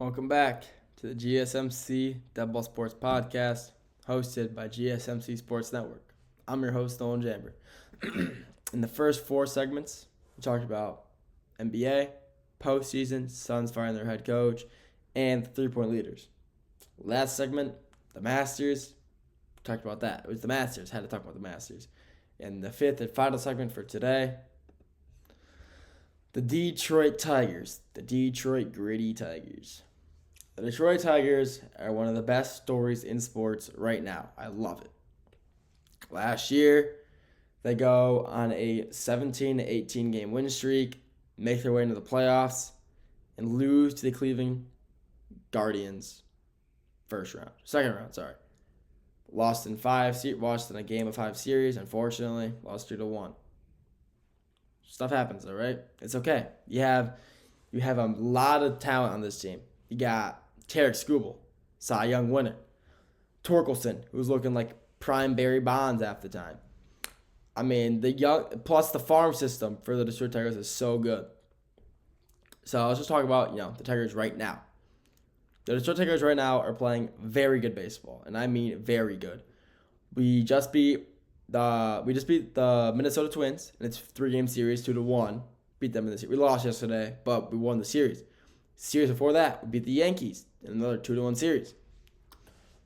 Welcome back to the GSMC Dead Ball Sports Podcast, hosted by GSMC Sports Network. I'm your host, Nolan Jamber. In the first four segments, we talked about NBA, postseason, Suns firing their head coach, and the three-point leaders. Last segment, the Masters, we talked about that. It was the Masters, had to talk about the Masters. And the fifth and final segment for today, the Detroit Tigers, the Detroit Gritty Tigers. The Detroit Tigers are one of the best stories in sports right now. I love it. Last year, they go on a 17 to 18 game win streak, make their way into the playoffs, and lose to the Cleveland Guardians second round. Lost in a game of 5 series, unfortunately, lost 2-1. Stuff happens, all right? It's okay. You have a lot of talent on this team. You got Tarik, Skubal, Cy Young winner. Torkelson, who's looking like prime Barry Bonds half the time. I mean, plus the farm system for the Detroit Tigers is so good. So let's just talk about, the Tigers right now. The Detroit Tigers right now are playing very good baseball, and I mean very good. We just beat the Minnesota Twins, and it's a 3-game series, 2-1. Beat them in the series. We lost yesterday, but we won the series. Series before that, we beat the Yankees in another 2-1 series.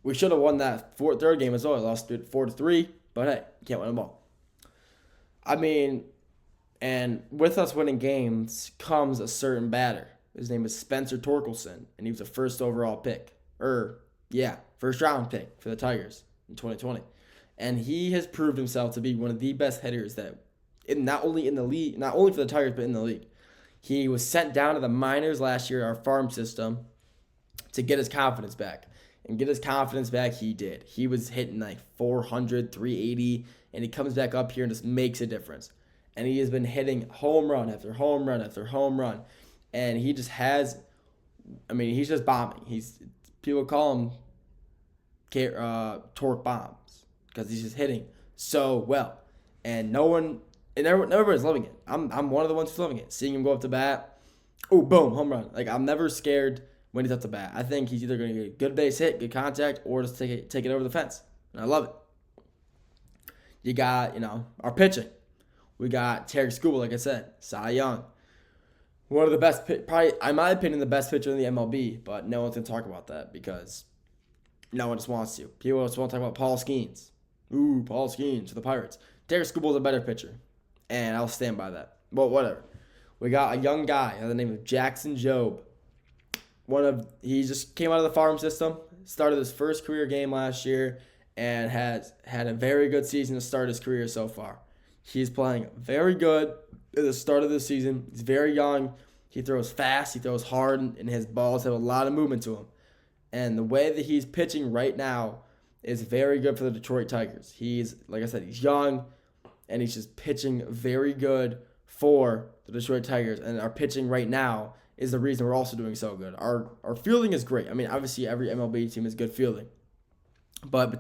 We should have won that third game as well. We lost 4-3, but hey, you can't win them all. I mean, and with us winning games comes a certain batter. His name is Spencer Torkelson, and he was a first overall pick. First round pick for the Tigers in 2020. And he has proved himself to be one of the best hitters not only for the Tigers, but in the league. He was sent down to the minors last year, our farm system, to get his confidence back. And get his confidence back, he did. He was hitting like 400, 380, and he comes back up here and just makes a difference. And he has been hitting home run after home run after home run. And he just he's just bombing. People call him torque bombs because he's just hitting so well. And everybody's loving it. I'm one of the ones who's loving it. Seeing him go up to bat, boom, home run. Like, I'm never scared when he's up to bat. I think he's either going to get a good base hit, good contact, or just take it over the fence. And I love it. You got, our pitching. We got Tarik, Skubal, like I said, Cy Young. One of the best, probably, in my opinion, the best pitcher in the MLB, but no one's going to talk about that because no one just wants to. People just want to talk about Paul Skeens. Paul Skeens for the Pirates. Tarik Skubal is a better pitcher, and I'll stand by that. But whatever. We got a young guy by the name of Jackson Jobe. He just came out of the farm system, started his first career game last year, and has had a very good season to start his career so far. He's playing very good at the start of the season. He's very young. He throws fast. He throws hard, and his balls have a lot of movement to him. And the way that he's pitching right now is very good for the Detroit Tigers. Like I said, he's young, and he's just pitching very good for the Detroit Tigers. And our pitching right now is the reason we're also doing so good. Our fielding is great. I mean, obviously, every MLB team has good fielding. But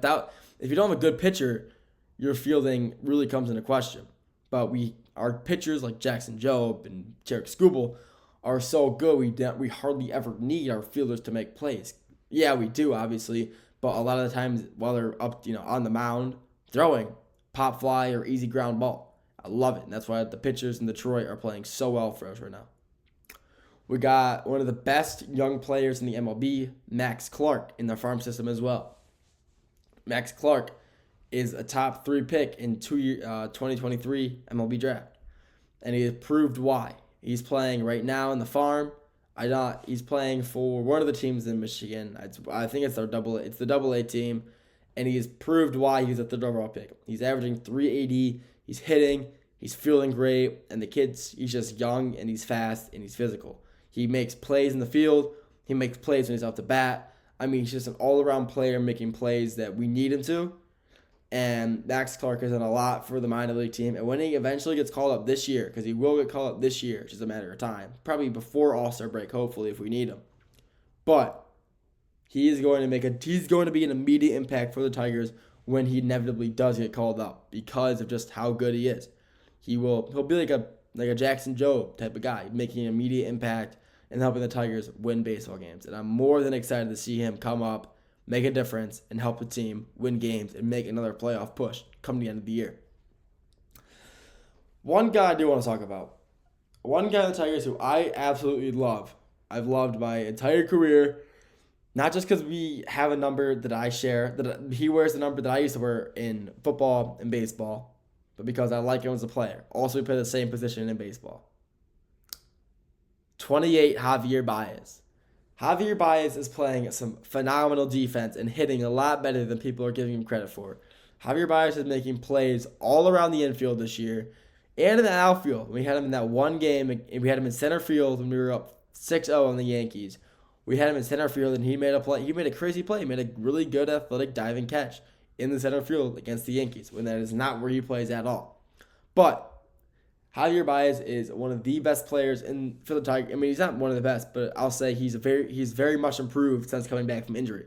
if you don't have a good pitcher, your fielding really comes into question. But our pitchers like Jackson Jobe and Tarik Skubal are so good, we hardly ever need our fielders to make plays. Yeah, we do, obviously, but a lot of the times while they're up, on the mound, throwing, pop fly or easy ground ball. I love it, and that's why the pitchers in Detroit are playing so well for us right now. We got one of the best young players in the MLB, Max Clark, in the farm system as well. Max Clark is a top 3 pick in 2023 MLB draft. And he has proved why. He's playing right now in the farm. He's playing for one of the teams in Michigan. I think it's the Double-A team. And he has proved why he's a third overall pick. He's averaging 380. He's hitting. He's feeling great. And he's just young, and he's fast, and he's physical. He makes plays in the field. He makes plays when he's out to bat. I mean, he's just an all-around player making plays that we need him to. And Max Clark has done a lot for the minor league team. And when he eventually gets called up this year, because he will get called up this year, it's just a matter of time. Probably before All-Star break, hopefully, if we need him. But he's going to be an immediate impact for the Tigers when he inevitably does get called up because of just how good he is. He'll be like a Jackson Jobe type of guy, making an immediate impact and helping the Tigers win baseball games. And I'm more than excited to see him come up, make a difference, and help the team win games and make another playoff push come the end of the year. One guy I do want to talk about. One guy on the Tigers who I absolutely love. I've loved my entire career. Not just because we have a number that I share, that he wears the number that I used to wear in football and baseball, but because I like him as a player. Also, we play the same position in baseball. 28, Javier Baez. Javier Baez is playing some phenomenal defense and hitting a lot better than people are giving him credit for. Javier Baez is making plays all around the infield this year and in the outfield. We had him in that one game, and we had him in center field when we were up 6-0 on the Yankees. We had him in center field, and he made a play. He made a crazy play. He made a really good athletic diving catch in the center field against the Yankees, when that is not where he plays at all. But Javier Baez is one of the best players for the Tigers. I mean, he's not one of the best, but I'll say he's very much improved since coming back from injury.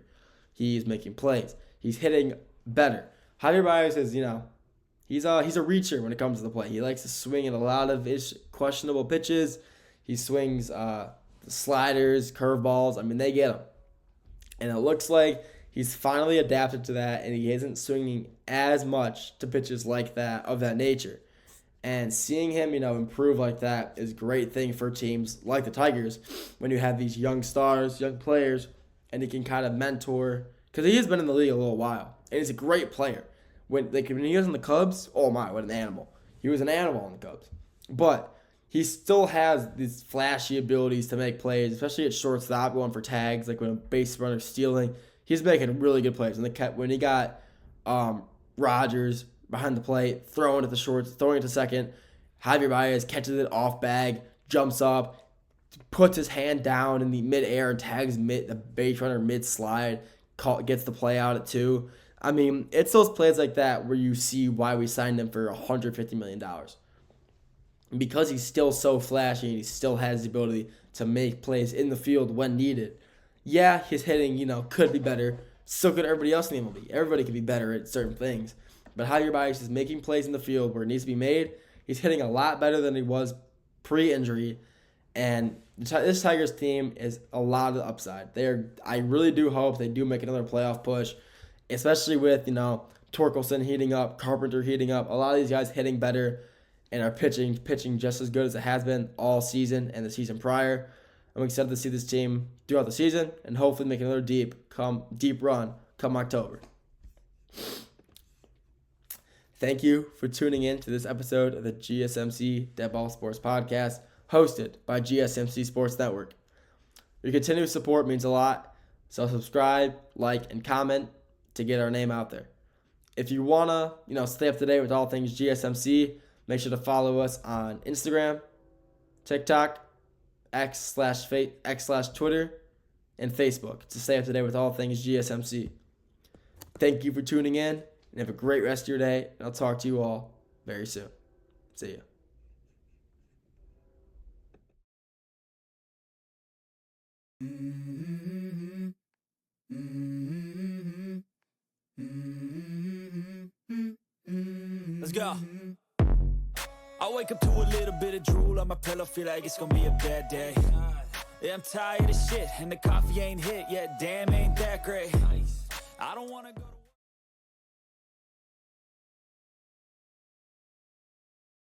He's making plays. He's hitting better. Javier Baez is, he's a reacher when it comes to the play. He likes to swing at a lot of questionable pitches. He swings sliders, curveballs. I mean, they get him. And it looks like he's finally adapted to that, and he isn't swinging as much to pitches like that, of that nature. And seeing him, improve like that is a great thing for teams like the Tigers when you have these young stars, young players, and he can kind of mentor, because he has been in the league a little while, and he's a great player. When he was in the Cubs, oh my, what an animal. He was an animal in the Cubs. But he still has these flashy abilities to make plays, especially at shortstop, going for tags, like when a base runner's stealing. He's making really good plays. When he got Rogers behind the plate, throwing at the shorts, throwing it to second, Javier Baez catches it off bag, jumps up, puts his hand down in the midair and tags the base runner mid-slide, gets the play out at 2. I mean, it's those plays like that where you see why we signed him for $150 million. Because he's still so flashy and he still has the ability to make plays in the field when needed. Yeah, his hitting, could be better. So could everybody else in the MLB. Everybody could be better at certain things. But Javier Baez is making plays in the field where it needs to be made. He's hitting a lot better than he was pre-injury. And this Tigers team is a lot of the upside. I really do hope they do make another playoff push, especially with, Torkelson heating up, Carpenter heating up. A lot of these guys hitting better and are pitching just as good as it has been all season and the season prior. I'm excited to see this team throughout the season and hopefully make another deep run come October. Thank you for tuning in to this episode of the GSMC Dead Ball Sports Podcast, hosted by GSMC Sports Network. Your continued support means a lot, so subscribe, like, and comment to get our name out there. If you want to, stay up to date with all things GSMC, make sure to follow us on Instagram, TikTok, X/Twitter, and Facebook to stay up to date with all things GSMC. Thank you for tuning in, and have a great rest of your day, and I'll talk to you all very soon. See ya. Let's go. I wake up to a little bit of drool on my pillow, feel like it's gonna be a bad day. Yeah, I'm tired of shit, and the coffee ain't hit yet, damn, ain't that great. I don't wanna go to